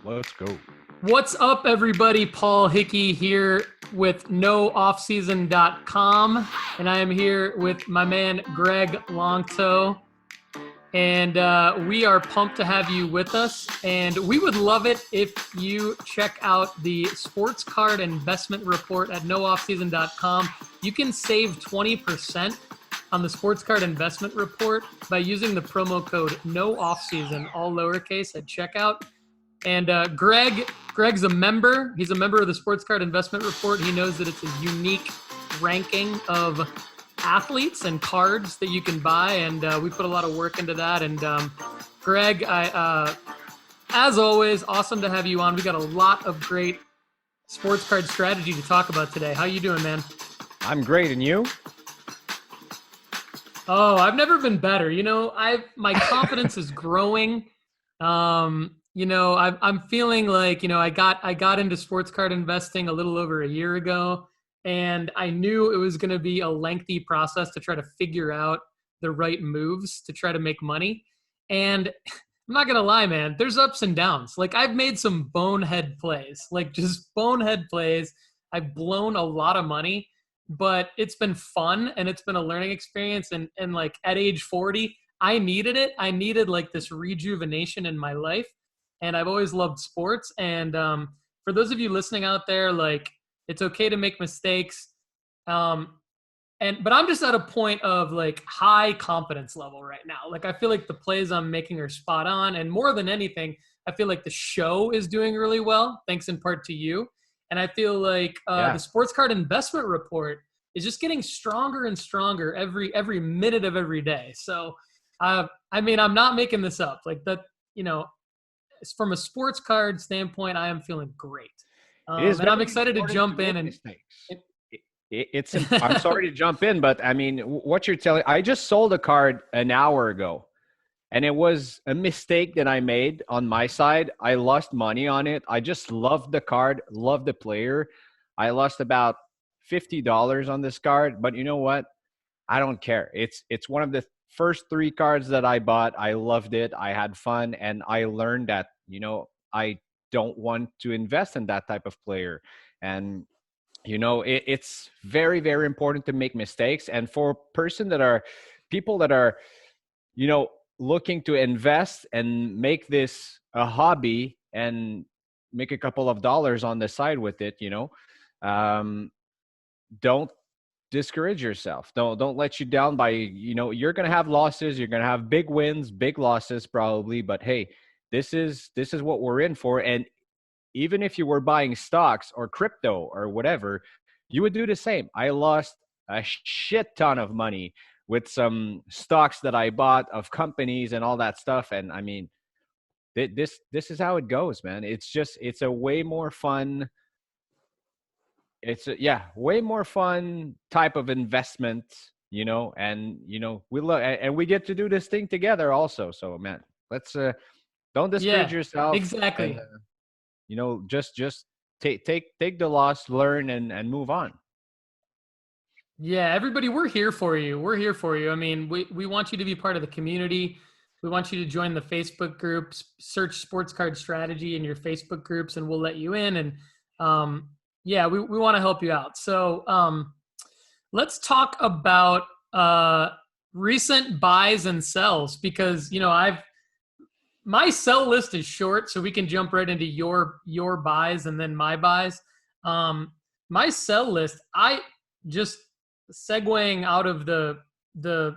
Let's go. What's up, everybody? Paul Hickey here with nooffseason.com, and I am here with my man Greg Lanctot, and we are pumped to have you with us. And we would love it if you check out the sports card investment report at nooffseason.com. You can save 20% on the sports card investment report by using the promo code NOOFFSEASON, all lowercase, at checkout. And Greg's a member. He's a member of the Sports Card Investment Report. He knows that it's a unique ranking of athletes and cards that you can buy, and we put a lot of work into that. And Greg, as always, awesome to have you on. We got a lot of great sports card strategy to talk about today. How you doing, man? I'm great, and you? Oh, I've never been better. My confidence is growing. I'm feeling like, I got into sports card investing a little over a year ago, and I knew it was going to be a lengthy process to try to figure out the right moves to try to make money. And I'm not going to lie, man, there's ups and downs. Like, I've made some bonehead plays, like just bonehead plays. I've blown a lot of money, but it's been fun and it's been a learning experience. And like at age 40, I needed it. I needed like this rejuvenation in my life. And I've always loved sports. And for those of you listening out there, like, it's okay to make mistakes. But I'm just at a point of like high confidence level right now. Like, I feel like the plays I'm making are spot on. And more than anything, I feel like the show is doing really well, thanks in part to you. And I feel like the sports card investment report is just getting stronger and stronger every minute of every day. So, I'm not making this up. Like that, from a sports card standpoint, I am feeling great. And I'm excited to jump in and I'm sorry to jump in, but I mean, what you're telling, I just sold a card an hour ago, and it was a mistake that I made on my side. I lost money on it. I just loved the card, loved the player. I lost about $50 on this card, but you know what? I don't care. It's one of the first 3 cards that I bought. I loved it. I had fun, and I learned that, I don't want to invest in that type of player. And, it's very, very important to make mistakes. And for people that are, looking to invest and make this a hobby and make a couple of dollars on the side with it, don't discourage yourself. Don't let you down by, you're going to have losses. You're going to have big wins, big losses probably, but hey, this is what we're in for. And even if you were buying stocks or crypto or whatever, you would do the same. I lost a shit ton of money with some stocks that I bought of companies and all that stuff. And I mean, this is how it goes, man. It's a way more fun. It's way more fun type of investment, and we get to do this thing together also. So man, let's don't discourage yourself. Exactly. And, just take the loss, learn, and move on. Yeah, everybody, we're here for you. We're here for you. I mean, we want you to be part of the community. We want you to join the Facebook groups, search Sports Card Strategy in your Facebook groups, and we'll let you in. And we want to help you out. So let's talk about recent buys and sells, because, my sell list is short, so we can jump right into your buys and then my buys. My sell list, I just segueing out of the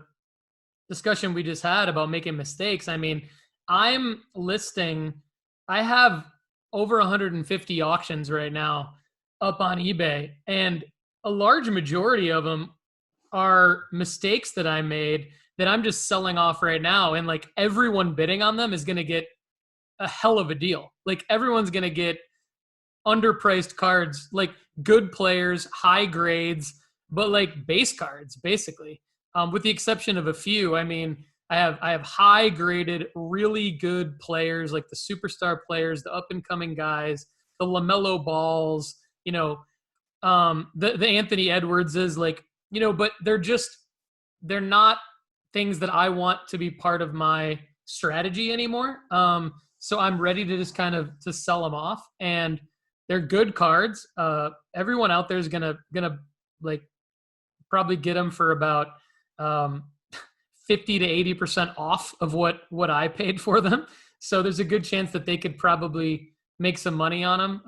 discussion we just had about making mistakes. I mean, I have over 150 auctions right now up on eBay, and a large majority of them are mistakes that I made that I'm just selling off right now. And like, everyone bidding on them is going to get a hell of a deal. Like, everyone's going to get underpriced cards, like good players, high grades, but like base cards, basically, with the exception of a few. I mean, I have high graded, really good players, like the superstar players, the up and coming guys, the LaMelo Balls, the Anthony Edwardses, like, but they're not things that I want to be part of my strategy anymore. So I'm ready to just kind of to sell them off, and they're good cards. Everyone out there is gonna like probably get them for about 50 to 80% off of what I paid for them. So there's a good chance that they could probably make some money on them.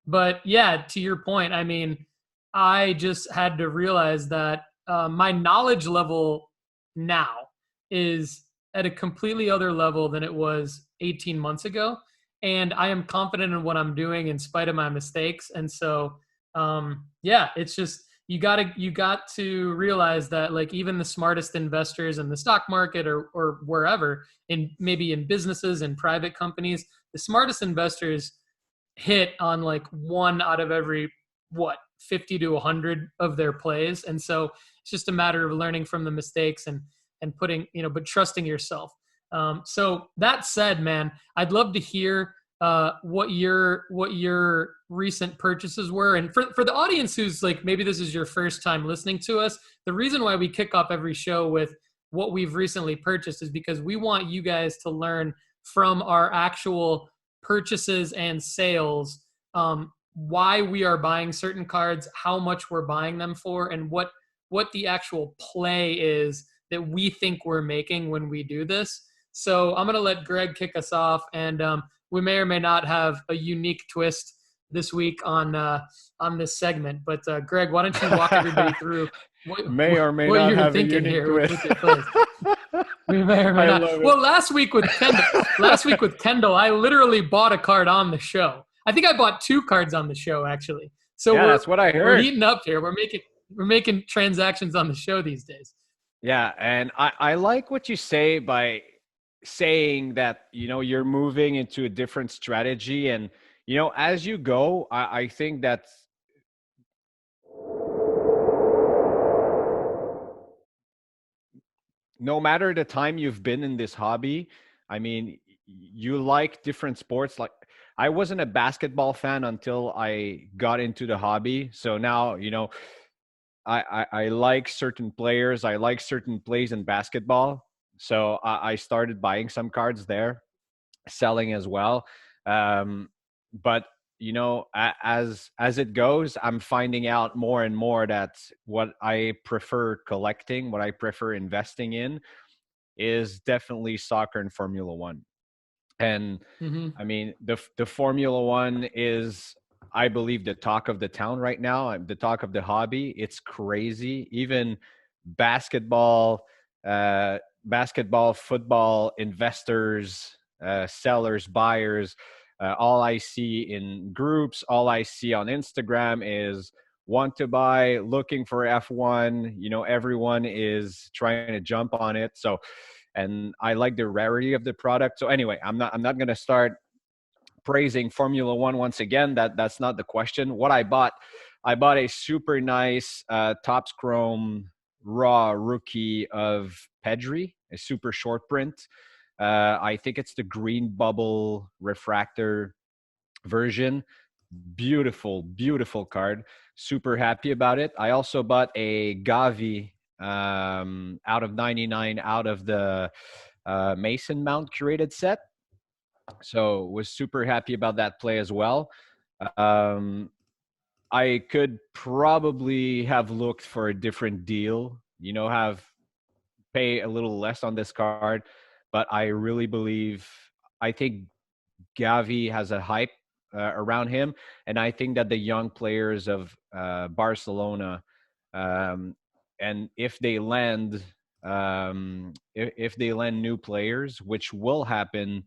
But yeah, to your point, I mean, I just had to realize that my knowledge level now is at a completely other level than it was 18 months ago. And I am confident in what I'm doing in spite of my mistakes. And so, yeah, it's just, you got to realize that like even the smartest investors in the stock market or wherever, in maybe in businesses and private companies, the smartest investors hit on like one out of every 50 to 100 of their plays. And so it's just a matter of learning from the mistakes and putting, but trusting yourself. So that said, man, I'd love to hear what your recent purchases were. And for the audience who's like, maybe this is your first time listening to us, the reason why we kick off every show with what we've recently purchased is because we want you guys to learn from our actual purchases and sales, why we are buying certain cards, how much we're buying them for, and what the actual play is that we think we're making when we do this. So I'm going to let Greg kick us off, and we may or may not have a unique twist this week on this segment. But Greg, why don't you walk everybody through what you're thinking here with your plays? We may or may not. Well, last week with Kendall, I literally bought a card on the show. I think I bought 2 cards on the show actually. So yeah, that's what I heard. We're heating up here. We're making transactions on the show these days. Yeah, and I like what you say by saying that you're moving into a different strategy, and as you go, I think that no matter the time you've been in this hobby, I mean, you like different sports. Like, I wasn't a basketball fan until I got into the hobby. So now, I like certain players. I like certain plays in basketball. So I started buying some cards there, selling as well. But as it goes, I'm finding out more and more that what I prefer collecting, what I prefer investing in, is definitely soccer and Formula One. And I mean, the Formula One is, I believe, the talk of the town right now, the talk of the hobby. It's crazy. Even basketball, football investors, sellers, buyers, all I see in groups, all I see on Instagram is want to buy, looking for F1. Everyone is trying to jump on it. So, and I like the rarity of the product. So anyway, I'm not going to start praising Formula One once again. That's not the question. What I bought a super nice Topps Chrome raw rookie of Pedri, a super short print. I think it's the green bubble refractor version. Beautiful, beautiful card. Super happy about it. I also bought a Gavi out of 99 out of the Mason Mount curated set. So was super happy about that play as well. I could probably have looked for a different deal, have pay a little less on this card, but I really believe, I think Gavi has a hype around him, and I think that the young players of Barcelona, and if they land new players, which will happen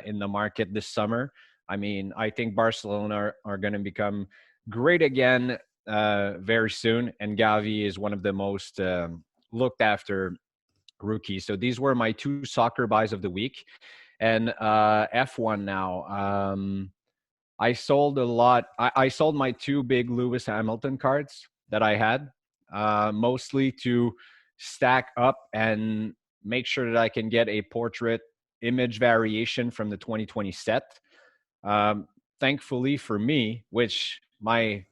in the market this summer, I mean, I think Barcelona are going to become great again very soon, and Gavi is one of the most looked after rookies. So these were my 2 soccer buys of the week. And F1 now. I sold a lot. I sold my 2 big Lewis Hamilton cards that I had, mostly to stack up and make sure that I can get a portrait image variation from the 2020 set. Thankfully for me, which my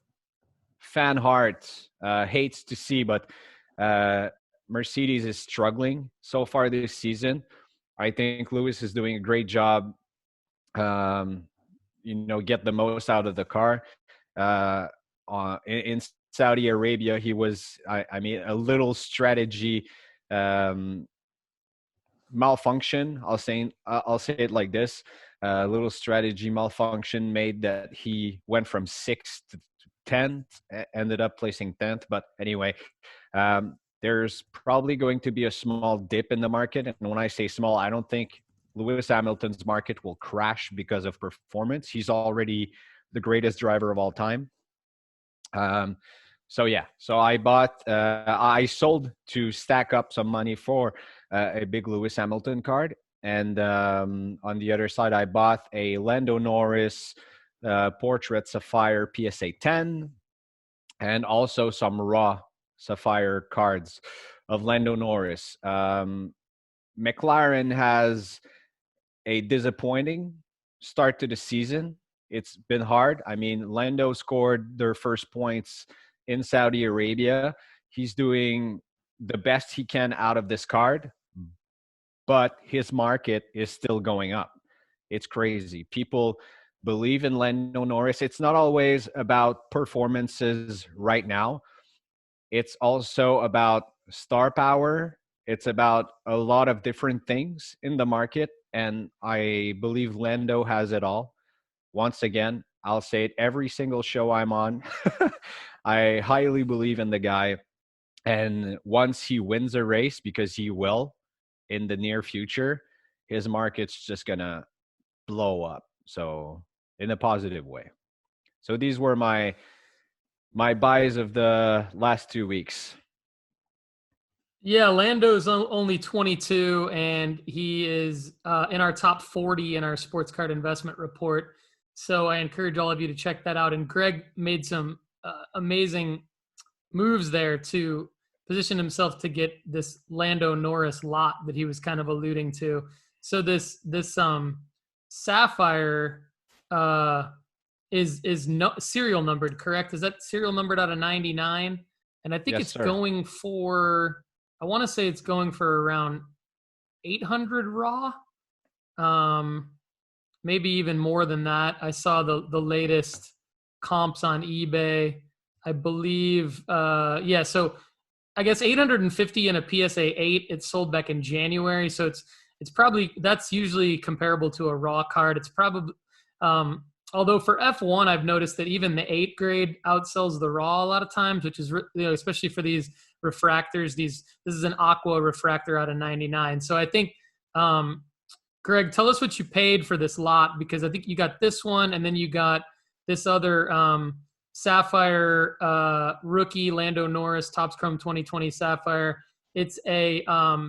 fan heart hates to see, but Mercedes is struggling so far this season. I think Lewis is doing a great job. Um, get the most out of the car. Uh, in Saudi Arabia, he was, I mean, a little strategy um, malfunction. I'll say it like this: a little strategy malfunction made that he went from sixth to 10th, ended up placing 10th. But anyway, there's probably going to be a small dip in the market. And when I say small, I don't think Lewis Hamilton's market will crash because of performance. He's already the greatest driver of all time. Um, so yeah, so I sold to stack up some money for a big Lewis Hamilton card. And on the other side, I bought a Lando Norris Portrait Sapphire PSA 10 and also some raw Sapphire cards of Lando Norris. McLaren has a disappointing start to the season. It's been hard. I mean, Lando scored their first points in Saudi Arabia. He's doing the best he can out of this card, but his market is still going up. It's crazy. People believe in Lando Norris. It's not always about performances right now. It's also about star power. It's about a lot of different things in the market. And I believe Lando has it all. Once again, I'll say it every single show I'm on. I highly believe in the guy. And once he wins a race, because he will in the near future, his market's just going to blow up. So, in a positive way. So, these were my buys of the last 2 weeks. Yeah, Lando's only 22, and he is in our top 40 in our sports card investment report. So I encourage all of you to check that out. And Greg made some amazing moves there to position himself to get this Lando Norris lot that he was kind of alluding to. So this Sapphire is no serial numbered, correct? Is that serial numbered out of 99? And I think Yes, it's sir. going for, I want to say it's going for around 800 raw. Maybe even more than that. I saw the latest comps on eBay. I believe, yeah. So I guess 850 in a PSA 8. It sold back in January, so it's probably, that's usually comparable to a raw card. It's probably, although for F1, I've noticed that even the 8 grade outsells the raw a lot of times, which is, especially for these refractors. This is an aqua refractor out of 99. So I think, Greg, tell us what you paid for this lot, because I think you got this one, and then you got this other Sapphire rookie Lando Norris Topps Chrome 2020 Sapphire. It's a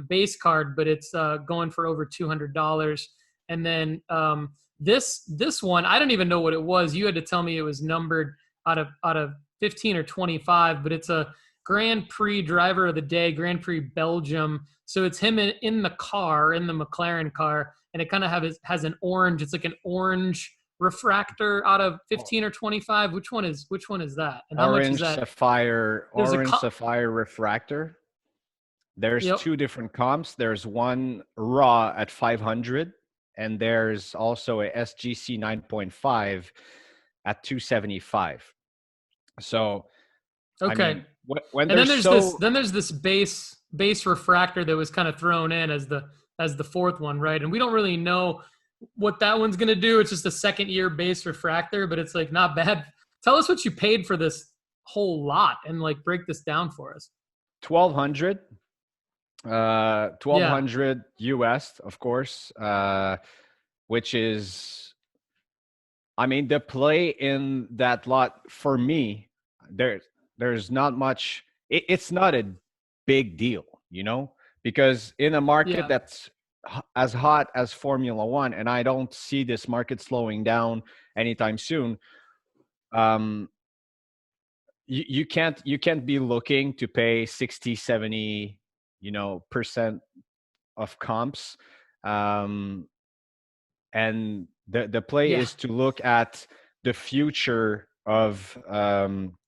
base card, but it's going for over $200. And then this one, I don't even know what it was. You had to tell me it was numbered out of 15 or 25, but it's a Grand Prix driver of the day, Grand Prix Belgium. So it's him in the car, in the McLaren car, and it kind of has an orange. It's like an orange refractor out of 15 or 25. Which one is that? And how much is that? Orange sapphire refractor. There's Yep. 2 different comps. There's one raw at 500, and there's also a SGC 9.5 at 275. So, Okay. I mean, when And then there's this base refractor that was kind of thrown in as the fourth one, right? And we don't really know what that one's going to do. It's just a second year base refractor, but it's like not bad. Tell us what you paid for this whole lot and like break this down for us. 1200 1200 Yeah. US, of course, which is, I mean, the play in that lot for me, there's not much. It's not a big deal, because in a market Yeah. that's as hot as Formula One, and I don't see this market slowing down anytime soon. You can't be looking to pay 60, 70, percent of comps. And the play Yeah. is to look at the future of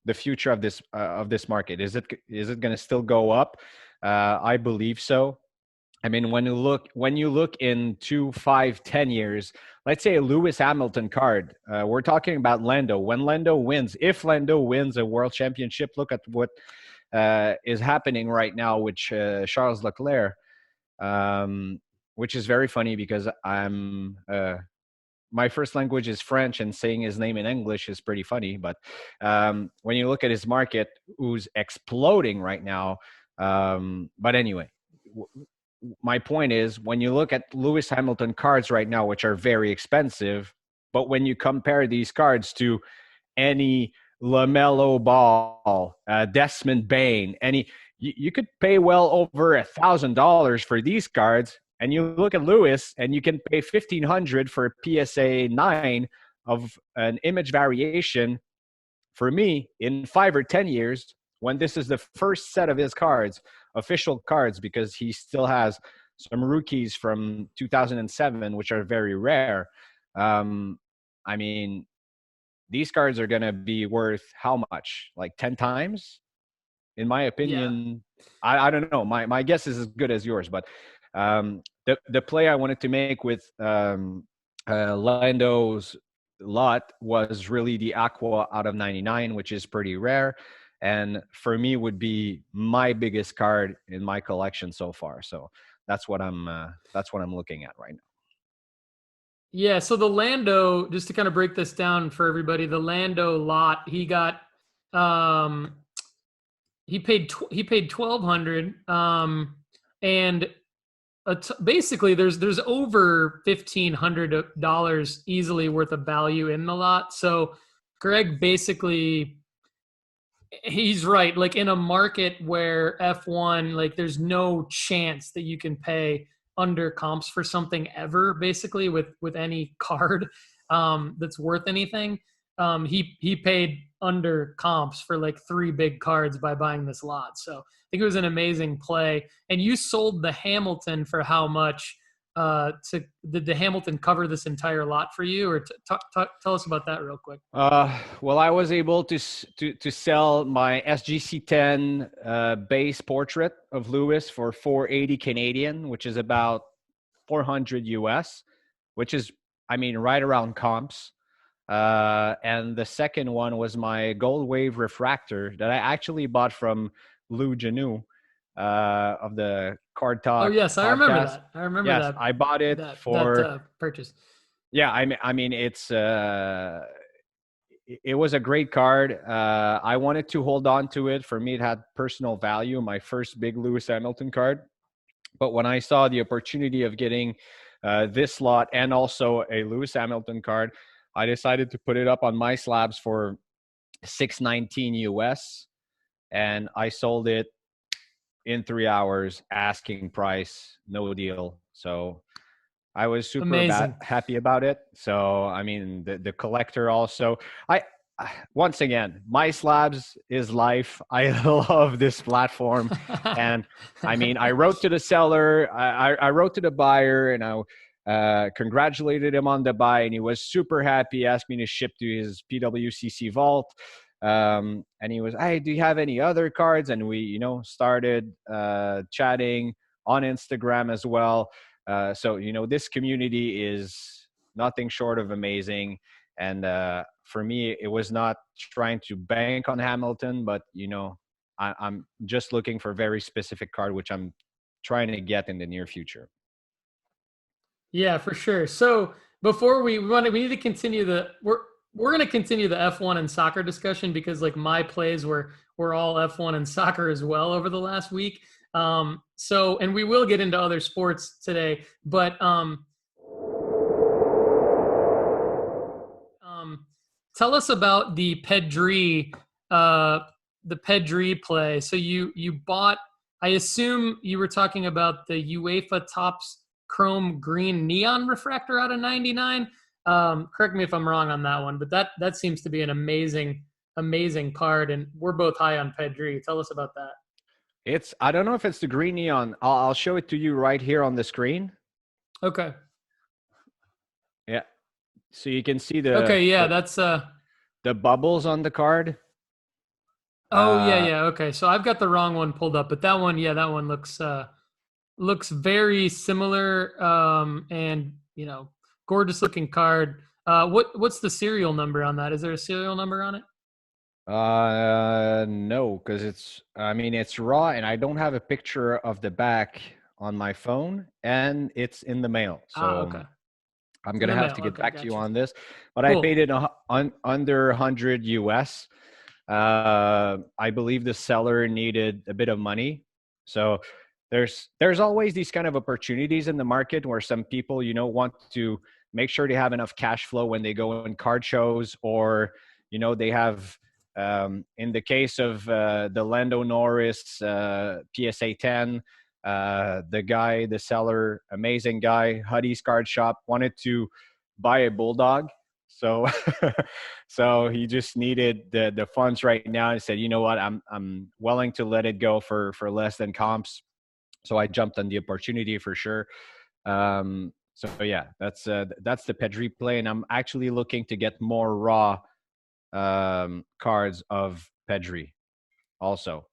this market. Is it going to still go up? I believe so. I mean, when you look in 2, 5, 10 years, let's say a Lewis Hamilton card, we're talking about Lando. When Lando wins, if Lando wins a world championship, look at what is happening right now with Charles Leclerc, um, which is very funny because I'm my first language is French, and saying his name in English is pretty funny. But when you look at his market, who's exploding right now. But anyway, my point is when you look at Lewis Hamilton cards right now, which are very expensive, but when you compare these cards to any LaMelo Ball, Desmond Bain, you could pay well over $1,000 for these cards. And you look at Lewis, and you can pay $1,500 for a PSA 9 of an image variation. For me, in 5 or 10 years, when this is the first set of his cards, official cards, because he still has some rookies from 2007, which are very rare. I mean, these cards are going to be worth how much? Like 10 times? In my Yeah. opinion, I don't know. My guess is as good as yours, but the play I wanted to make with Lando's lot was really the Aqua out of 99, which is pretty rare, and for me would be my biggest card in my collection so far. So that's what I'm looking at right now. Yeah, so the Lando, just to kind of break this down for everybody, the Lando lot, he got he paid 1,200 and basically there's over $1,500 easily worth of value in the lot. So Greg basically, he's right. Like in a market where F1, like there's no chance that you can pay under comps for something ever, basically with any card that's worth anything. He paid under comps for like 3 big cards by buying this lot. So I think it was an amazing play. And you sold the Hamilton for how much? Did the Hamilton cover this entire lot for you, or tell us about that real quick? Well, I was able to sell my SGC10 base portrait of Lewis for 480 Canadian, which is about 400 US, which is, I mean, right around comps. And the second one was my Gold Wave refractor that I actually bought from Lou Janou of the Card Oh Talk yes, I remember podcast. that. I remember Yes, that I bought it for purchase. yeah. I mean, it's it was a great card. I wanted to hold on to it. For me, it had personal value. My first big Lewis Hamilton card. But when I saw the opportunity of getting this lot and also a Lewis Hamilton card, I decided to put it up on my slabs for 619 US, and I sold it in 3 hours, asking price, no deal. So I was super Amazing. happy about it. So I mean, the collector also. I once again, my slabs is life. I love this platform, and I mean, I wrote to the seller, I wrote to the buyer, and I congratulated him on the buy, and he was super happy. Asked me to ship to his PWCC vault. And he was, hey, do you have any other cards? And we, started chatting on Instagram as well. So, this community is nothing short of amazing. And for me, it was not trying to bank on Hamilton, but, I'm just looking for a very specific card, which I'm trying to get in the near future. Yeah, for sure. So before we need to continue we're going to continue the F1 and soccer discussion, because like my plays were all F1 and soccer as well over the last week. So, and we will get into other sports today, but tell us about the Pedri play. So you bought, I assume you were talking about the UEFA Topps Chrome Green Neon Refractor out of 99. Correct me if I'm wrong on that one, but that seems to be an amazing card, and we're both high on Pedri. Tell us about that. I don't know if it's the green neon. I'll show it to you right here on the screen. Okay. Yeah. So you can see Okay, yeah, that's the bubbles on the card. Oh, yeah. Okay. So I've got the wrong one pulled up, but that one looks looks very similar, and gorgeous looking card. What's the serial number on that? Is there a serial number on it? No, because it's raw, and I don't have a picture of the back on my phone, and it's in the mail. So Okay. I'm It's in gonna the have mail. to get Okay, back to you gotcha. on this. But I paid Cool. it under 100 US. I believe the seller needed a bit of money, so there's always these kind of opportunities in the market where some people want to make sure they have enough cash flow when they go in card shows, or they have in the case of the Lando Norris PSA 10, the seller, amazing guy, Huddy's Card Shop, wanted to buy a bulldog. So so he just needed the funds right now, and said, you know what, I'm willing to let it go for less than comps. So I jumped on the opportunity for sure. So yeah, that's the Pedri play, and I'm actually looking to get more raw cards of Pedri also.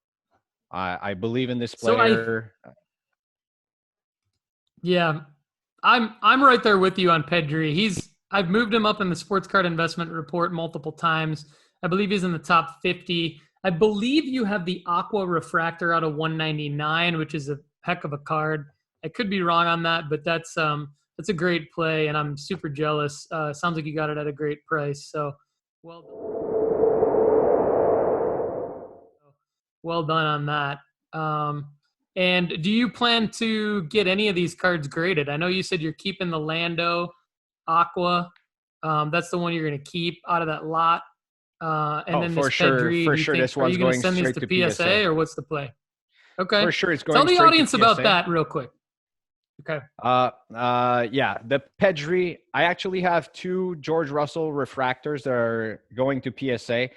I believe in this So player. yeah, I'm right there with you on Pedri. I've moved him up in the sports card investment report multiple times. I believe he's in the top 50. I believe you have the Aqua Refractor out of 199, which is a heck of a card. I could be wrong on that, but that's a great play, and I'm super jealous. Sounds like you got it at a great price. So well done on that. And do you plan to get any of these cards graded? I know you said you're keeping the Lando Aqua. That's the one you're going to keep out of that lot. And Oh, then this for Pedri, sure, this are you one's going to going send these straight to to PSA PSA. or what's the play? Okay. For sure, it's Tell going the straight to audience about PSA. that real quick. Okay. Yeah, the Pedri. I actually have two George Russell refractors that are going to PSA.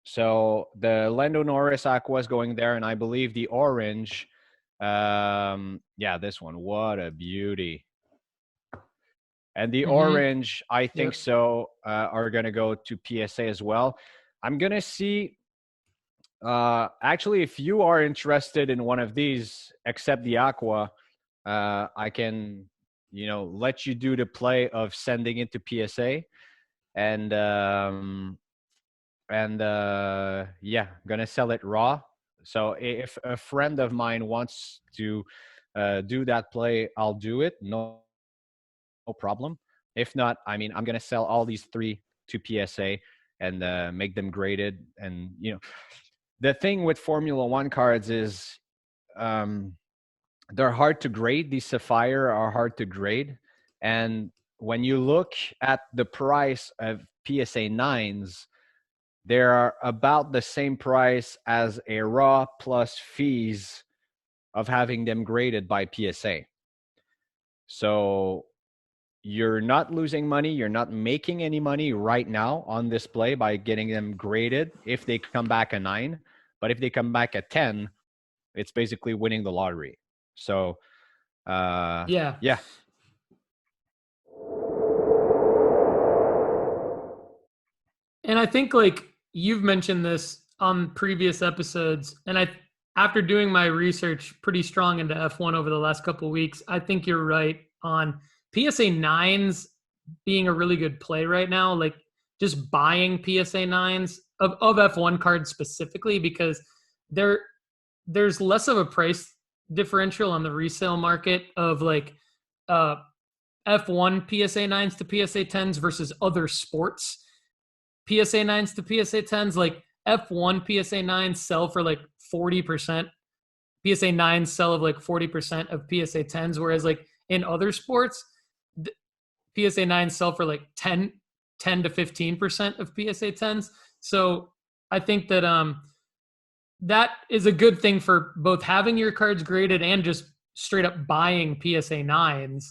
So the Lando Norris Aqua is going there, and I believe the orange. Yeah, this one. What a beauty! And the Mm-hmm. orange, I think Yep. so, are gonna go to PSA as well. I'm gonna see. Actually, if you are interested in one of these, except the Aqua, I can, let you do the play of sending it to PSA, and yeah, gonna sell it raw. So if a friend of mine wants to do that play, I'll do it. No problem. If not, I'm gonna sell all these three to PSA and make them graded. And the thing with Formula One cards is um, they're hard to grade. These Sapphire are hard to grade, and when you look at the price of PSA nines, they are about the same price as a raw plus fees of having them graded by PSA. So you're not losing money. You're not making any money right now on display by getting them graded if they come back a 9. But if they come back at 10, it's basically winning the lottery. So, Yeah. yeah. And I think like you've mentioned this on previous episodes, and after doing my research pretty strong into F1 over the last couple of weeks, I think you're right on PSA nines being a really good play right now. Like just buying PSA nines of F1 cards specifically, because there there's less of a price differential on the resale market of like uh F1 PSA 9s to PSA 10s versus other sports PSA 9s to PSA 10s. Like F1 PSA 9s sell for like 40%. PSA 9s sell of like 40% of PSA 10s, whereas like in other sports, PSA 9s sell for like 10 to 15% of PSA 10s. So I think that that is a good thing for both having your cards graded and just straight up buying PSA 9s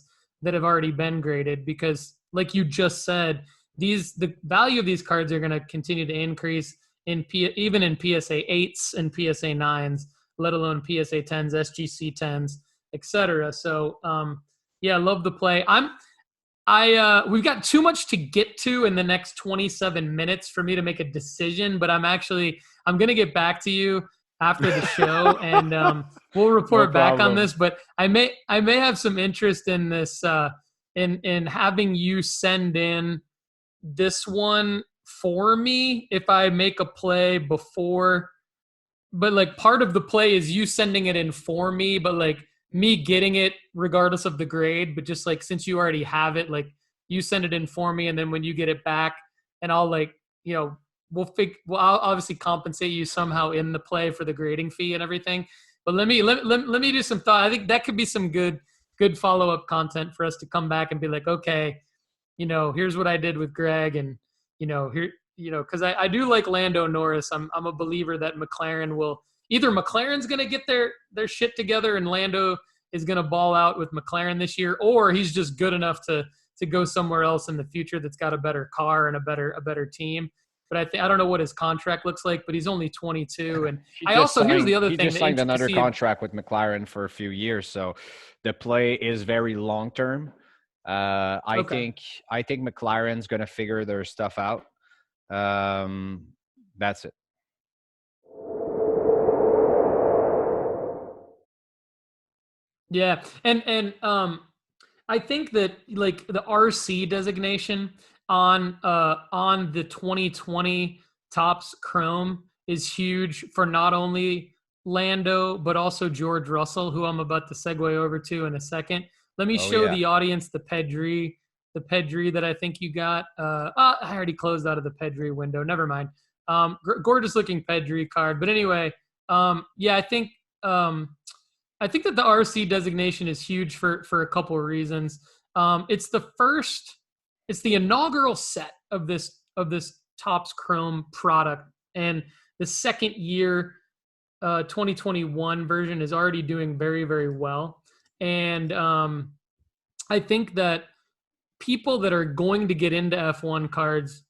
that have already been graded, because like you just said, the value of these cards are going to continue to increase even in PSA 8s and PSA 9s, let alone PSA 10s, SGC 10s, etc. So yeah, love the play. We've got too much to get to in the next 27 minutes for me to make a decision, but I'm going to get back to you after the show, and we'll No report back on problem. this. But I may have some interest in this in having you send in this one for me if I make a play before. But like part of the play is you sending it in for me, but like me getting it regardless of the grade. But just like since you already have it, like you send it in for me, and then when you get it back, and I'll like well, I'll obviously compensate you somehow in the play for the grading fee and everything. But let me do some thought. I think that could be some good follow up content for us to come back and be like, okay, here's what I did with Greg, and here, because I do like Lando Norris. I'm a believer that McLaren will either McLaren's going to get their shit together and Lando is going to ball out with McLaren this year, or he's just good enough to go somewhere else in the future that's got a better car and a better team. But I don't know what his contract looks like, but he's only 22. And here's the other He thing just that signed interests another you. contract with McLaren for a few years, so the play is very long term. I Okay. think McLaren's going to figure their stuff out. That's it. Yeah, and I think that like the RC designation on the 2020 Tops Chrome is huge for not only Lando but also George Russell, who I'm about to segue over to in a second. Let me Oh show yeah. the audience the Pedri that I think you got. I already closed out of the Pedri window. Never mind. Gorgeous looking Pedri card. But anyway, yeah, um, I think that the RC designation is huge for a couple of reasons. It's it's the inaugural set of this Topps Chrome product, and the second year, 2021 version is already doing very very well. And I think that people that are going to get into F1 cards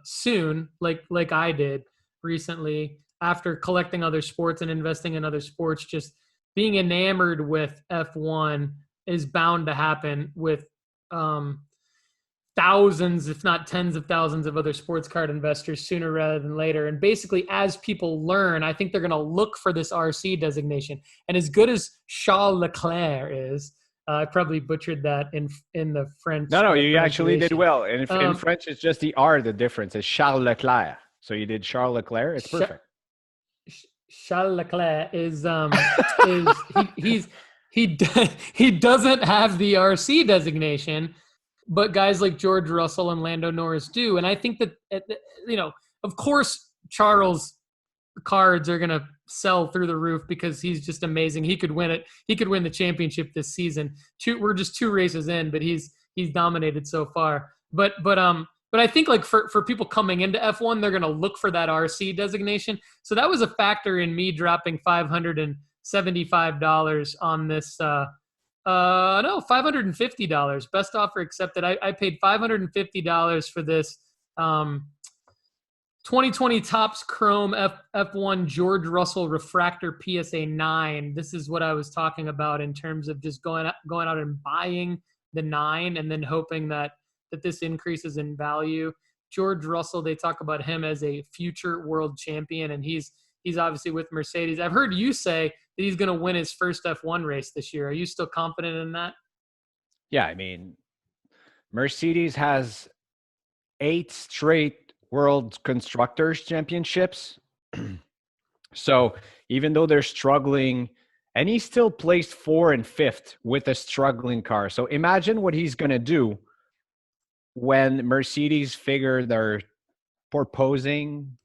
soon, like I did recently after collecting other sports and investing in other sports, just being enamored with F1 is bound to happen with um, thousands, if not tens of thousands of other sports card investors sooner rather than later. And basically, as people learn, I think they're going to look for this RC designation. And as good as Charles Leclerc is, I probably butchered that in the French No, you actually did pronunciation. well. And if, in Um, French, it's just the R, the difference. It's Charles Leclerc. So you did Charles Leclerc. It's Ch- perfect. Charles Leclerc is he doesn't have the RC designation, but guys like George Russell and Lando Norris do. And I think that of course, Charles cards are going to sell through the roof because he's just amazing. He could win it. He could win the championship this season. We're just two races in, but he's dominated so far. But I think like for people coming into F1, they're going to look for that RC designation. So that was a factor in me dropping $575 on this. No, $550. Best offer accepted. I paid $550 for this 2020 Topps Chrome F1 George Russell Refractor PSA 9. This is what I was talking about in terms of just going out and buying the 9 and then hoping that this increases in value. George Russell, they talk about him as a future world champion, and he's obviously with Mercedes. I've heard you say that he's going to win his first F1 race this year. Are you still confident in that? Yeah, I mean, Mercedes has 8 straight World Constructors Championships. So even though they're struggling, and he still placed 4 and 5th with a struggling car. So imagine what he's going to do when Mercedes figure their proposing,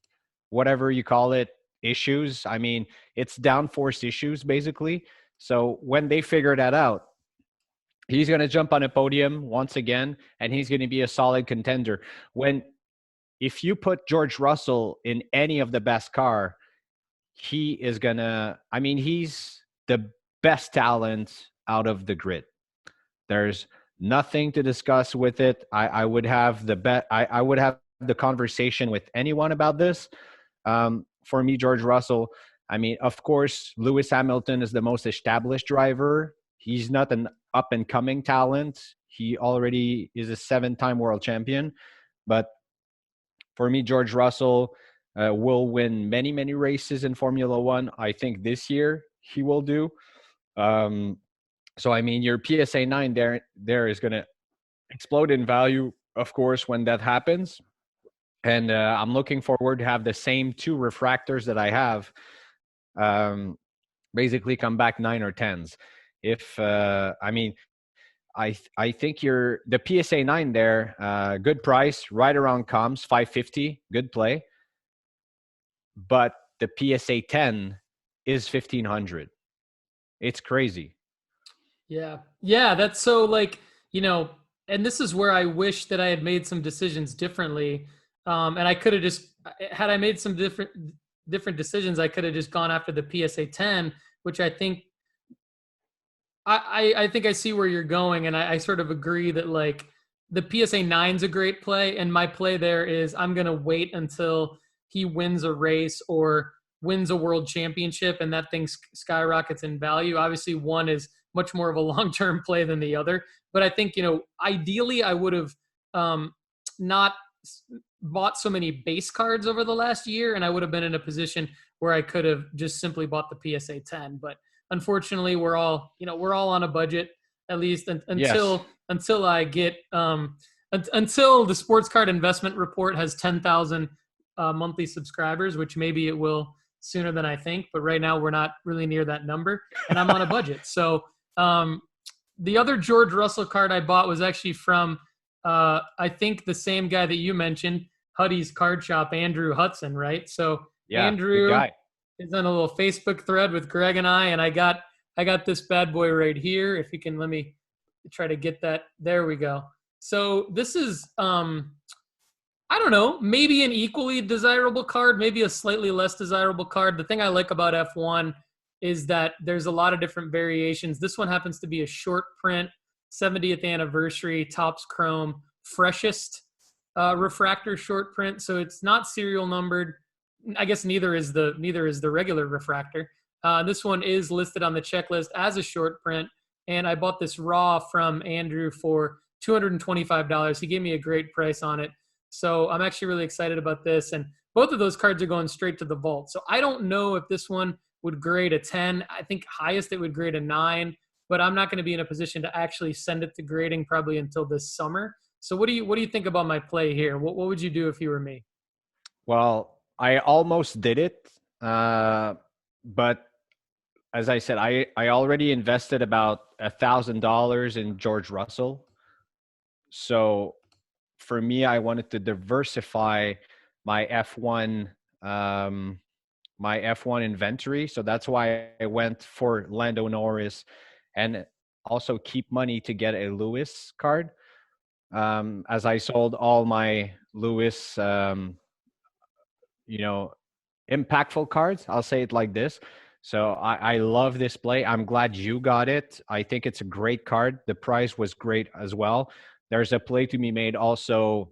whatever you call it, issues. I mean, it's downforce issues basically. So when they figure that out, he's going to jump on a podium once again, and he's going to be a solid contender. If you put George Russell in any of the best car, he is going to, I mean, he's the best talent out of the grid. There's nothing to discuss with it. I would have I would have the conversation with anyone about this. For me, George Russell, I mean, of course, Lewis Hamilton is the most established driver. He's not an up and coming talent. He already is a 7-time world champion. But for me, George Russell, will win many, many races in Formula One. I think this year he will do. So, I mean, your PSA 9 there is going to explode in value, of course, when that happens. And I'm looking forward to have the same two refractors that I have basically come back 9 or 10s. If, I mean, I think the PSA 9 there, good price, right around comms, 550, good play. But the PSA 10 is 1500. It's crazy. Yeah. Yeah. That's so like, and this is where I wish that I had made some decisions differently. And I could have had I made some different decisions, I could have just gone after the PSA 10, which I think, I think I see where you're going. And I sort of agree that like the PSA 9's a great play. And my play there is I'm going to wait until he wins a race or wins a world championship and that thing skyrockets in value. Obviously, one is much more of a long-term play than the other. But I think, ideally I would have not bought so many base cards over the last year, and I would have been in a position where I could have just simply bought the PSA 10. But unfortunately, we're all on a budget, at least until I get until the Sports Card Investment Report has 10,000 monthly subscribers, which maybe it will sooner than I think. But right now, we're not really near that number, and I'm on a budget. So the other George Russell card I bought was actually from I think the same guy that you mentioned, Huddy's Card Shop, Andrew Hudson, right? So Yeah, Andrew good guy. is on a little Facebook thread with Greg and I, and I got this bad boy right here. If you can let me try to get that. There we go. So this is I don't know, maybe an equally desirable card, maybe a slightly less desirable card. The thing I like about F1 is that there's a lot of different variations. This one happens to be a short print, 70th anniversary, Topps Chrome, freshest refractor short print. So it's not serial numbered. I guess neither is the regular refractor. This one is listed on the checklist as a short print, and I bought this raw from Andrew for $225. He gave me a great price on it. So I'm actually really excited about this. And both of those cards are going straight to the vault. So I don't know if this one would grade a 10. I think highest it would grade a 9, but I'm not going to be in a position to actually send it to grading probably until this summer. So what do you think about my play here? What would you do if you were me? Well, I almost did it. But as I said, I already invested about $1,000 in George Russell. So for me, I wanted to diversify my F1 inventory. So that's why I went for Lando Norris and also keep money to get a Lewis card. As I sold all my Lewis, impactful cards. I'll say it like this. So I love this play. I'm glad you got it. I think it's a great card. The price was great as well. There's a play to be made also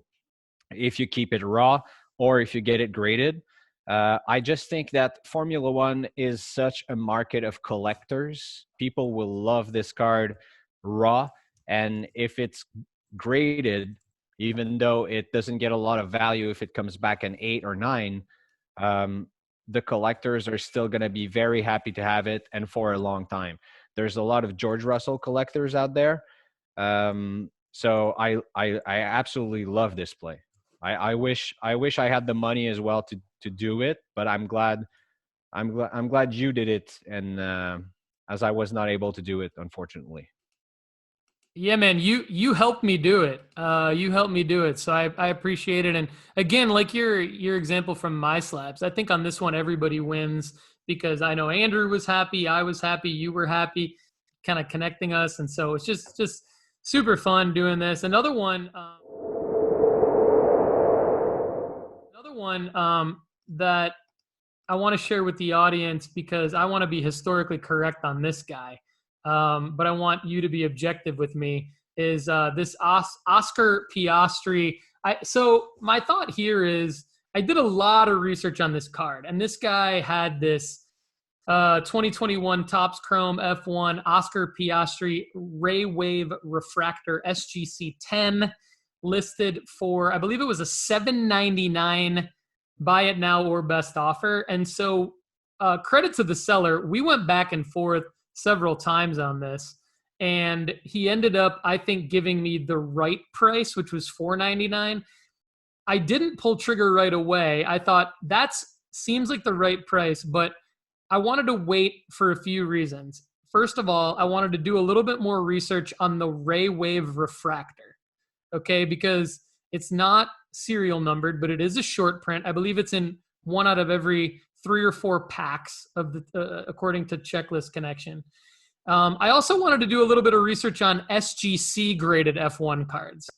if you keep it raw or if you get it graded. I just think that Formula One is such a market of collectors. People will love this card raw. And if it's graded, even though it doesn't get a lot of value if it comes back an 8 or 9, the collectors are still going to be very happy to have it and for a long time. There's a lot of George Russell collectors out there. So I absolutely love this play. I wish I had the money as well to do it, but I'm glad you did it, and as I was not able to do it, unfortunately. Yeah, man, you helped me do it. You helped me do it, so I appreciate it. And again, like your example from my slabs, I think on this one everybody wins because I know Andrew was happy, I was happy, you were happy, kind of connecting us, and so it's just super fun doing this. Another one that I want to share with the audience because I want to be historically correct on this guy. But I want you to be objective with me, is this Oscar Piastri. So my thought here is I did a lot of research on this card, and this guy had this 2021 Topps Chrome F1 Oscar Piastri Ray Wave Refractor SGC 10 listed for, I believe it was a $799 buy it now or best offer. And so credit to the seller. We went back and forth several times on this. And he ended up, I think, giving me the right price, which was $499. I didn't pull trigger right away. I thought seems like the right price, but I wanted to wait for a few reasons. First of all, I wanted to do a little bit more research on the Ray Wave refractor, okay? Because it's not serial numbered, but it is a short print. I believe it's in one out of every 3 or 4 packs of the, according to Checklist Connection. I also wanted to do a little bit of research on SGC graded F1 cards.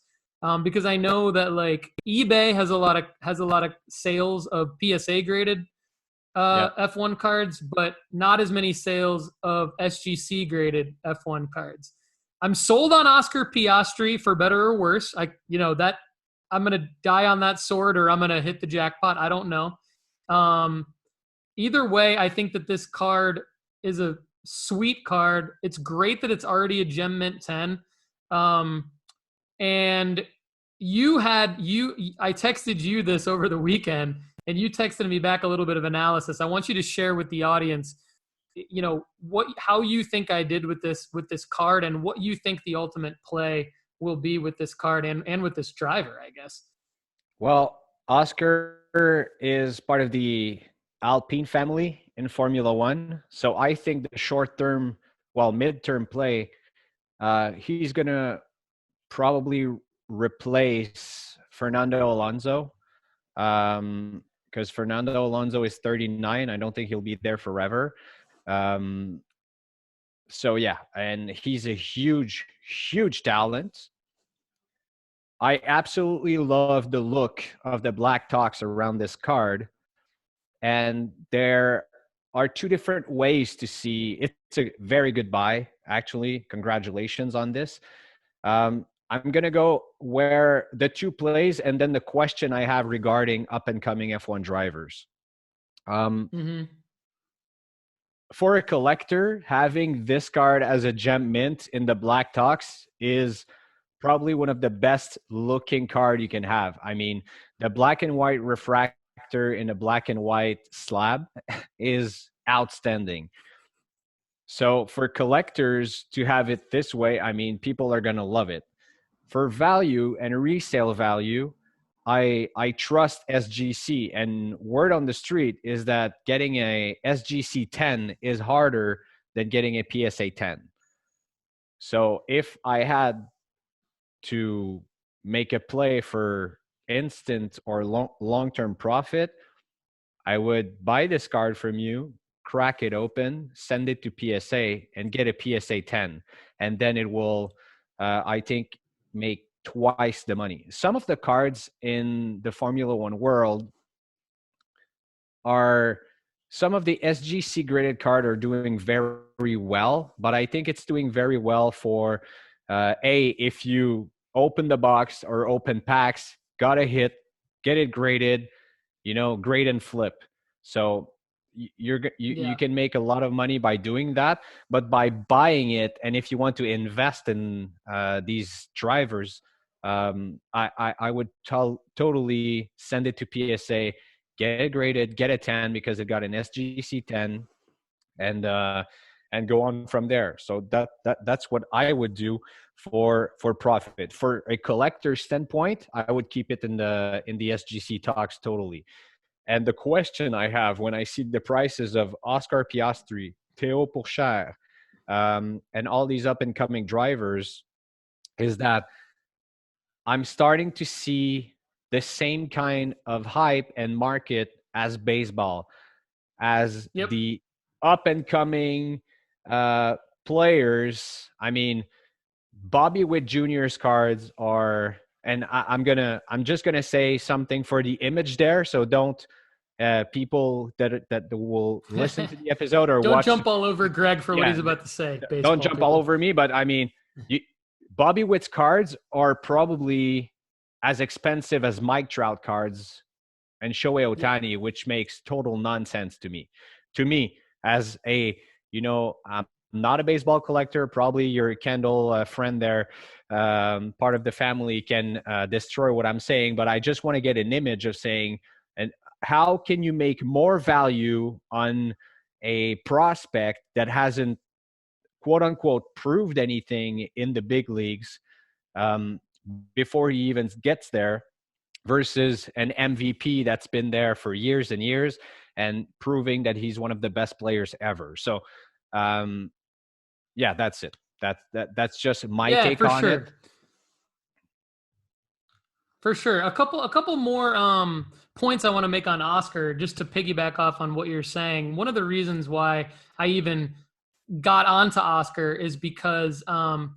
Because I know that like eBay has a lot of sales of PSA graded F1 cards, but not as many sales of SGC graded F1 cards. I'm sold on Oscar Piastri for better or worse. I'm gonna die on that sword or I'm gonna hit the jackpot. I don't know. Either way, I think that this card is a sweet card. It's great that it's already a Gem Mint 10. And I texted you this over the weekend and you texted me back a little bit of analysis. I want you to share with the audience, how you think I did with this card and what you think the ultimate play will be with this card and with this driver, I guess. Well, Oscar is part of the Alpine family in Formula One. So I think the short-term, mid-term play, he's going to probably replace Fernando Alonso, because Fernando Alonso is 39. I don't think he'll be there forever. So yeah, and he's a huge, huge talent. I absolutely love the look of the black talks around this card. And there are 2 different ways to see. It's a very good buy, actually. Congratulations on this. I'm going to go where the 2 plays and then the question I have regarding up-and-coming F1 drivers. For a collector, having this card as a gem mint in the black talks is probably one of the best looking card you can have. I mean, the black and white refractor in a black and white slab is outstanding. So for collectors to have it this way, I mean, people are going to love it. For value and resale value, I trust SGC, and word on the street is that getting a SGC 10 is harder than getting a PSA 10. So if I had to make a play for instant or long-term profit, I would buy this card from you, crack it open, send it to PSA, and get a PSA 10. And then it will, I think, make twice the money. Some of the cards in the Formula One world some of the SGC graded card are doing very well, but I think it's doing very well for, if you open the box or open packs, got a hit, get it graded, grade and flip. So you can make a lot of money by doing that, but by buying it, and if you want to invest in these drivers, I would totally send it to PSA, get it graded, get a 10 because it got an SGC 10, and go on from there. So that's what I would do for profit. For a collector standpoint, I would keep it in the SGC talks totally. And the question I have when I see the prices of Oscar Piastri, Théo Pourchaire, and all these up-and-coming drivers is that I'm starting to see the same kind of hype and market as baseball, as the up-and-coming players. I mean, Bobby Witt Jr.'s cards are, and I'm just gonna say something for the image there. So don't people that will listen to the episode or don't watch. Don't jump all over Greg for what he's about to say. Don't jump all over me, but I mean, Bobby Witt's cards are probably as expensive as Mike Trout cards and Shohei Ohtani, which makes total nonsense to me. To me, as a, I'm not a baseball collector. Probably your Kendall friend there, part of the family, can destroy what I'm saying. But I just want to get an image of saying, and how can you make more value on a prospect that hasn't, quote unquote, proved anything in the big leagues before he even gets there, versus an MVP that's been there for years and years and proving that he's one of the best players ever. So, yeah, that's it. That's just my take for on sure. it. For sure. A couple more points I want to make on Oscar, just to piggyback off on what you're saying. One of the reasons why I even got onto Oscar is because of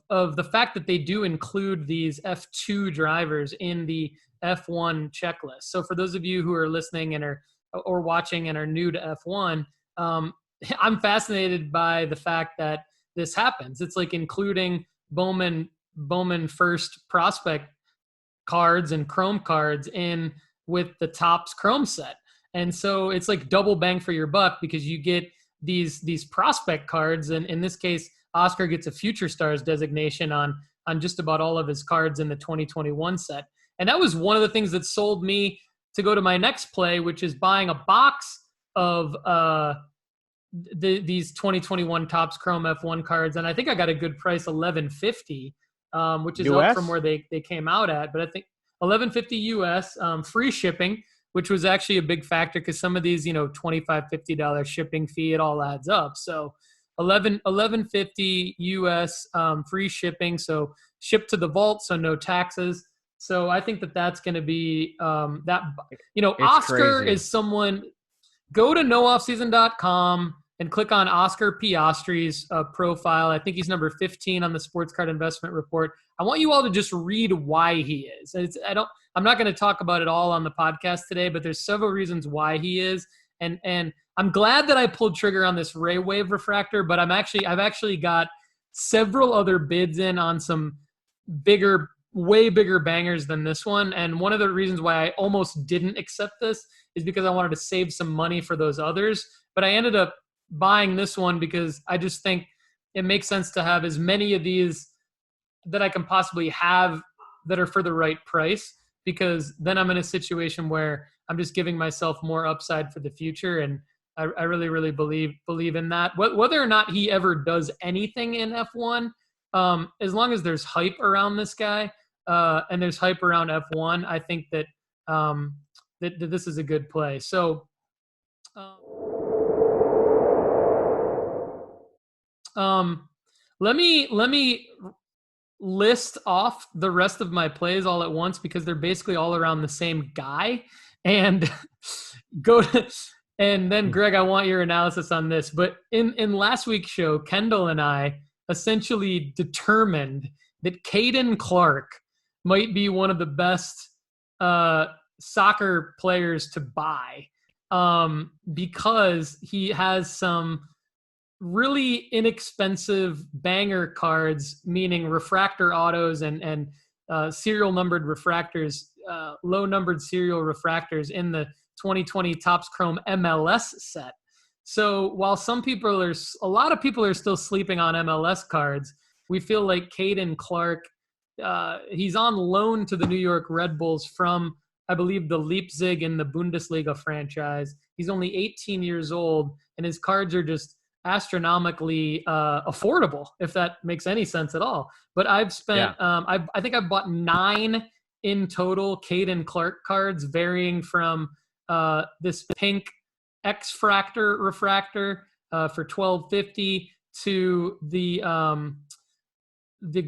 the fact that they do include these F2 drivers in the F1 checklist. So for those of you who are listening and are or watching and are new to F1, I'm fascinated by the fact that this happens. It's like including Bowman first prospect cards and Chrome cards in with the Topps Chrome set. And so it's like double bang for your buck, because you get these prospect cards. And in this case, Oscar gets a Future Stars designation on just about all of his cards in the 2021 set. And that was one of the things that sold me to go to my next play, which is buying a box of these 2021 Topps Chrome F1 cards. And I think I got a good price, $11.50, which is US? up from where they came out at. But I think $11.50 US, free shipping, which was actually a big factor, because some of these, $25, $50 shipping fee, it all adds up. So $11.50 US, free shipping. So shipped to the vault, so no taxes. So I think that's going to be Oscar crazy. is someone. Go to nooffseason.com and click on Oscar Piastri's profile. I think he's number 15 on the Sports Card Investment Report. I want you all to just read why he is. I'm not going to talk about it all on the podcast today, but there's several reasons why he is. And I'm glad that I pulled trigger on this Ray Wave refractor, but I've actually got several other bids in on some way bigger bangers than this one. And one of the reasons why I almost didn't accept this is because I wanted to save some money for those others. But I ended up buying this one because I just think it makes sense to have as many of these that I can possibly have that are for the right price, because then I'm in a situation where I'm just giving myself more upside for the future. And I really, really believe in that. Whether or not he ever does anything in F1, as long as there's hype around this guy, and there's hype around F1, I think that that this is a good play. So let me list off the rest of my plays all at once, because they're basically all around the same guy. And and then Greg, I want your analysis on this. But in last week's show, Kendall and I essentially determined that Kaden Clark might be one of the best soccer players to buy, because he has some really inexpensive banger cards, meaning refractor autos and serial numbered refractors, low numbered serial refractors in the 2020 Topps Chrome MLS set. So while a lot of people are still sleeping on MLS cards, we feel like Kaden Clark, he's on loan to the New York Red Bulls from, I believe, the Leipzig in the Bundesliga franchise. He's only 18 years old, and his cards are just astronomically affordable, if that makes any sense at all. But I've spent, I think I've bought 9 in total Kaden Clark cards, varying from this pink X-Fractor refractor for $12.50 to the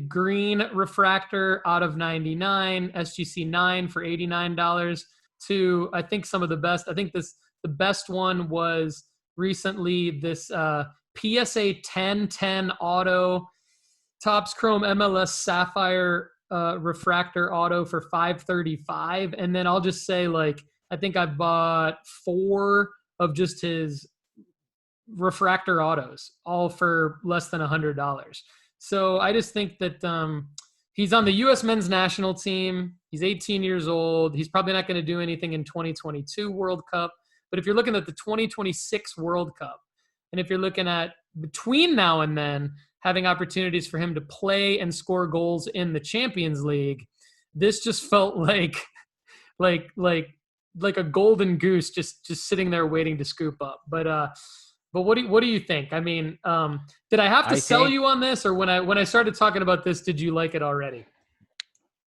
green refractor out of 99, SGC 9 for $89, to I think some of the best. I think the best one was recently this PSA 1010 auto Topps Chrome MLS Sapphire refractor auto for $535. And then I'll just say, like, I think I bought 4 of just his refractor autos, all for less than $100. So I just think that he's on the U.S. men's national team. He's 18 years old. He's probably not going to do anything in 2022 World Cup. But if you're looking at the 2026 World Cup, and if you're looking at between now and then having opportunities for him to play and score goals in the Champions League, this just felt like like a golden goose just sitting there waiting to scoop up. But what do you think? I mean, did I have to I sell think you on this, or when I started talking about this, did you like it already?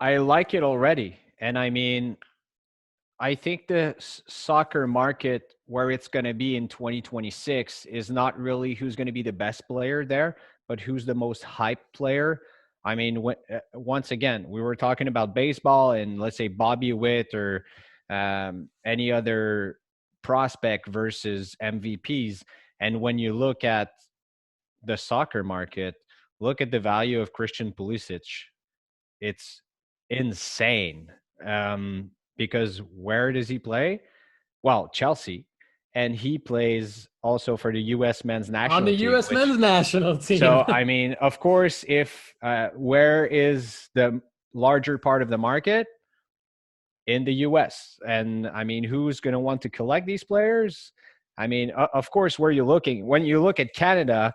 I like it already. And I mean, I think the soccer market where it's going to be in 2026 is not really who's going to be the best player there, but who's the most hyped player. I mean, once again, we were talking about baseball and let's say Bobby Witt or any other prospect versus MVPs. And when you look at the soccer market, look at the value of Christian Pulisic. It's insane. Because where does he play? Well, Chelsea, and he plays also for the U.S. men's On the national team. U.S. men's national team. So, I mean, of course, if where is the larger part of the market? In the U.S. And I mean, who's going to want to collect these players? I mean, of course, where you're looking, when you look at Canada,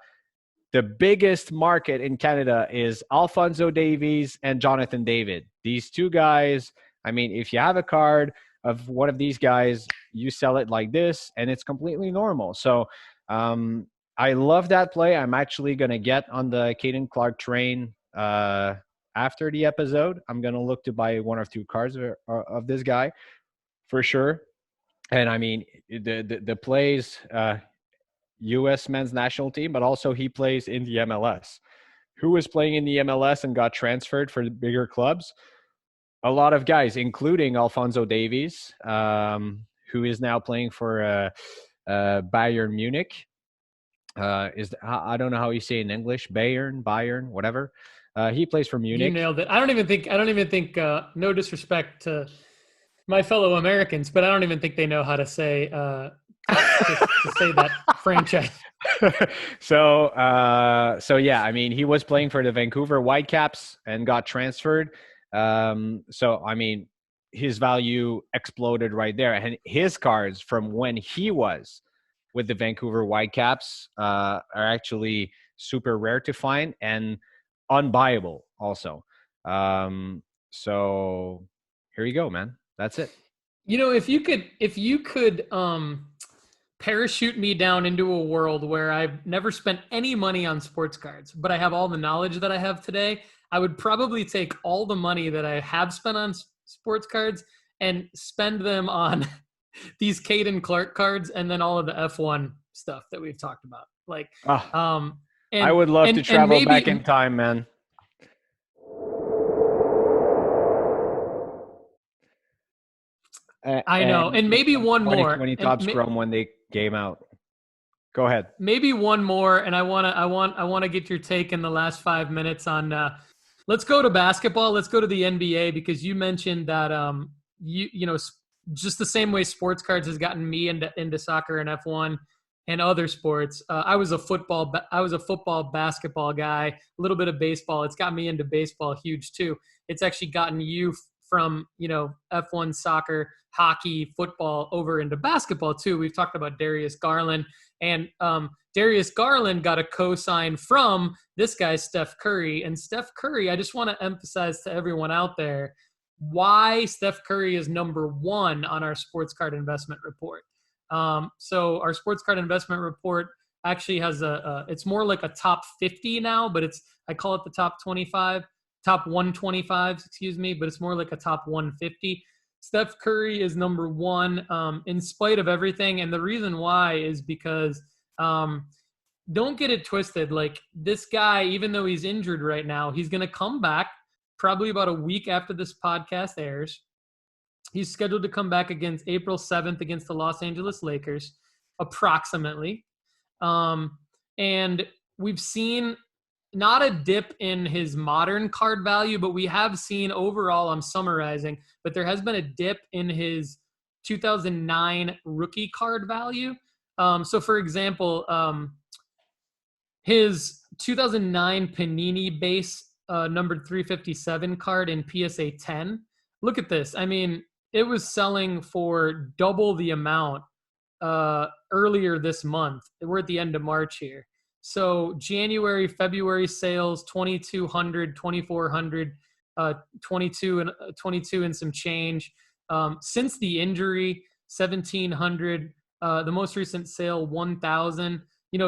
the biggest market in Canada is Alphonso Davies and Jonathan David. These two guys, I mean, if you have a card of one of these guys, you sell it like this, and it's completely normal. So I love that play. I'm actually going to get on the Kaden Clark train after the episode. I'm going to look to buy one or two cards of this guy for sure. And I mean, the plays U.S. men's national team, but also he plays in the MLS. Who was playing in the MLS and got transferred for the bigger clubs? A lot of guys, including Alphonso Davies, who is now playing for Bayern Munich. I don't know how you say it in English, Bayern, whatever. He plays for Munich. You nailed it. I don't even think. No disrespect to my fellow Americans, but I don't even think they know how to say to say that franchise. So yeah, I mean, he was playing for the Vancouver Whitecaps and got transferred. So I mean, his value exploded right there, and his cards from when he was with the Vancouver Whitecaps are actually super rare to find and unbuyable also. So here you go, man. That's it. You know, if you could parachute me down into a world where I've never spent any money on sports cards, but I have all the knowledge that I have today, I would probably take all the money that I have spent on sports cards and spend them on these Kaden Clark cards and then all of the F1 stuff that we've talked about. Like, I would love to travel back in time, man. I know, and maybe one more. 2020 Topps Chrome when they came out. Go ahead. Maybe one more, and I want to get your take in the last 5 minutes on. Let's go to basketball. Let's go to the NBA because you mentioned that you know just the same way sports cards has gotten me into soccer and F1 and other sports. I was a football basketball guy, a little bit of baseball. It's got me into baseball huge too. It's actually gotten you from, you know, F1 soccer, hockey, football over into basketball too. We've talked about Darius Garland, and Darius Garland got a co-sign from this guy, Steph Curry. And Steph Curry, I just want to emphasize to everyone out there why Steph Curry is number one on our sports card investment report. So our sports card investment report actually has it's more like a top 50 now, but I call it the top 125, excuse me, but it's more like a top 150. Steph Curry is number one in spite of everything. And the reason why is because don't get it twisted. Like this guy, even though he's injured right now, he's going to come back probably about a week after this podcast airs. He's scheduled to come back against April 7th against the Los Angeles Lakers, approximately. And we've seen not a dip in his modern card value, but we have seen overall, I'm summarizing, but there has been a dip in his 2009 rookie card value. So for example, his 2009 Panini base numbered 357 card in PSA 10. Look at this. I mean, it was selling for double the amount earlier this month. We're at the end of March here. So January, February sales, 2,200, 2,400, 22 and some change. Since the injury, 1,700. The most recent sale, 1,000.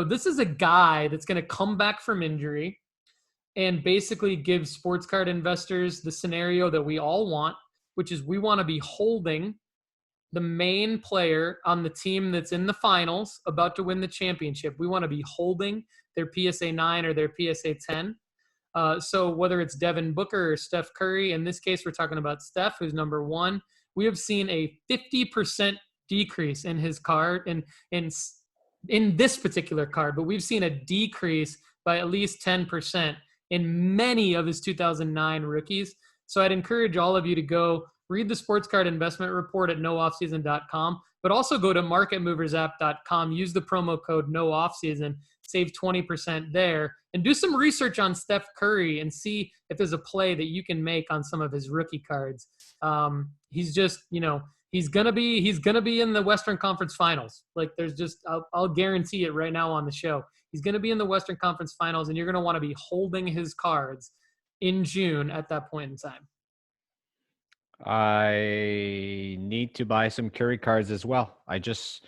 This is a guy that's going to come back from injury and basically give sports card investors the scenario that we all want, which is we want to be holding the main player on the team that's in the finals about to win the championship. We want to be holding their PSA 9 or their PSA 10. So whether it's Devin Booker or Steph Curry, in this case, we're talking about Steph, who's number one. We have seen a 50% decrease in his card in this particular card, but we've seen a decrease by at least 10% in many of his 2009 rookies. So I'd encourage all of you to go read the sports card investment report at nooffseason.com, but also go to marketmoversapp.com, use the promo code nooffseason, save 20% there, and do some research on Steph Curry and see if there's a play that you can make on some of his rookie cards. He's just, he's gonna be in the Western Conference Finals. Like I'll guarantee it right now on the show. He's gonna be in the Western Conference Finals, and you're gonna want to be holding his cards in June at that point in time. I need to buy some Curry cards as well. I just,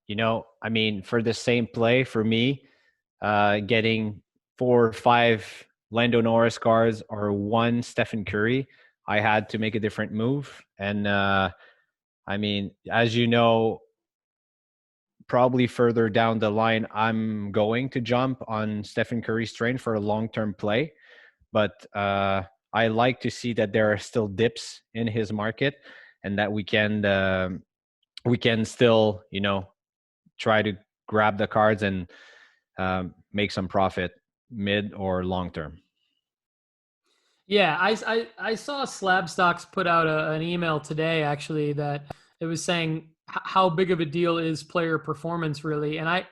for the same play for me, getting 4 or 5 Lando Norris cards or 1 Stephen Curry, I had to make a different move. And as you know, probably further down the line, I'm going to jump on Stephen Curry's train for a long-term play. But I like to see that there are still dips in his market, and that we can still, try to grab the cards and make some profit mid or long term. Yeah, I saw Slab Stocks put out an email today, actually, that it was saying how big of a deal is player performance really. And I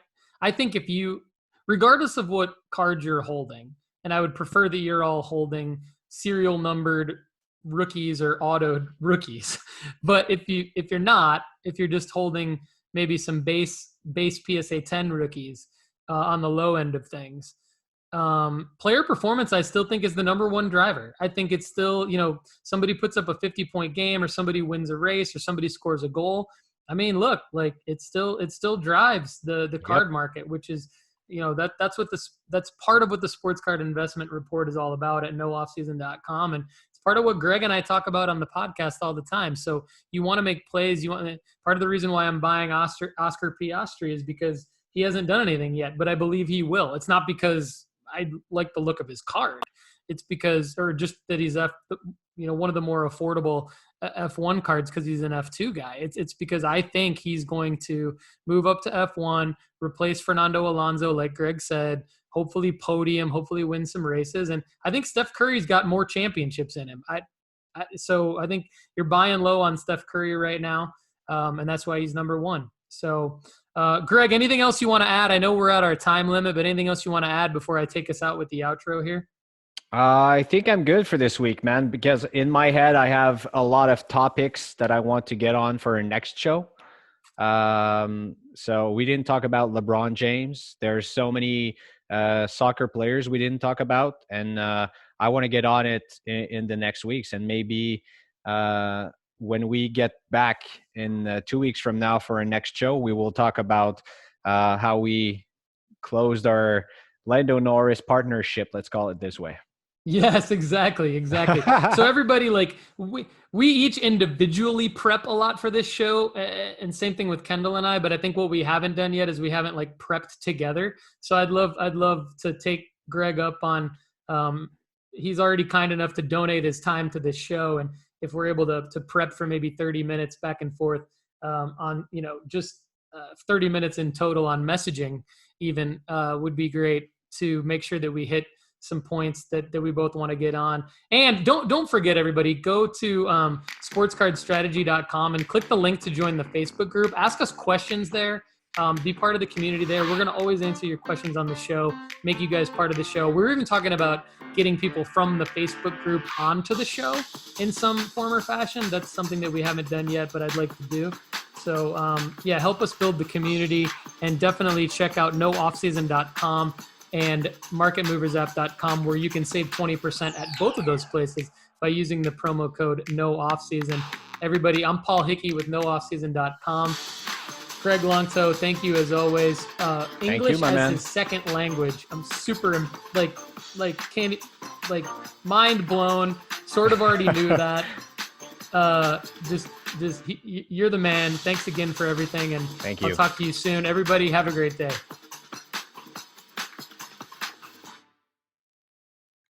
think if you, regardless of what cards you're holding, and I would prefer that you're all holding serial numbered rookies or autoed rookies. But if you're just holding maybe some base PSA 10 rookies on the low end of things, player performance, I still think is the number one driver. I think it's still, somebody puts up a 50-point game, or somebody wins a race, or somebody scores a goal. I mean, look, like it still drives the card market, which is, that's part of what the sports card investment report is all about at nooffseason.com. And it's part of what Greg and I talk about on the podcast all the time. So you want to make plays. Part of the reason why I'm buying Oscar Piastri is because he hasn't done anything yet, but I believe he will. It's not because I like the look of his card. It's because, or just that he's one of the more affordable F1 cards because he's an F2 guy. It's because I think he's going to move up to F1, replace Fernando Alonso, like Greg said, hopefully podium, hopefully win some races. And I think Steph Curry's got more championships in him. So I think you're buying low on Steph Curry right now, and that's why he's number one. So, Greg, anything else you want to add? I know we're at our time limit, but anything else you want to add before I take us out with the outro here? I think I'm good for this week, man, because in my head, I have a lot of topics that I want to get on for our next show. So we didn't talk about LeBron James. There's so many soccer players we didn't talk about, and I want to get on it in the next weeks. And maybe when we get back in 2 weeks from now for our next show, we will talk about how we closed our Lando Norris partnership. Let's call it this way. Yes, exactly. So everybody, like we each individually prep a lot for this show, and same thing with Kendall and I. But I think what we haven't done yet is we haven't like prepped together. So I'd love to take Greg up on. He's already kind enough to donate his time to this show, and if we're able to prep for maybe 30 minutes back and forth on just 30 minutes in total on messaging, even would be great to make sure that we hit some points that we both want to get on. And don't forget, everybody, go to sportscardstrategy.com and click the link to join the Facebook group. Ask us questions there. Be part of the community there. We're going to always answer your questions on the show, make you guys part of the show. We're even talking about getting people from the Facebook group onto the show in some form or fashion. That's something that we haven't done yet, but I'd like to do. So, help us build the community, and definitely check out nooffseason.com and marketmoversapp.com, where you can save 20% at both of those places by using the promo code NOOFFSEASON. Everybody, I'm Paul Hickey with nooffseason.com. Greg Lanctot, thank you as always. English as his second language. I'm super mind blown. Sort of already knew that. You're the man. Thanks again for everything, and Thank you. I'll talk to you soon. Everybody, have a great day.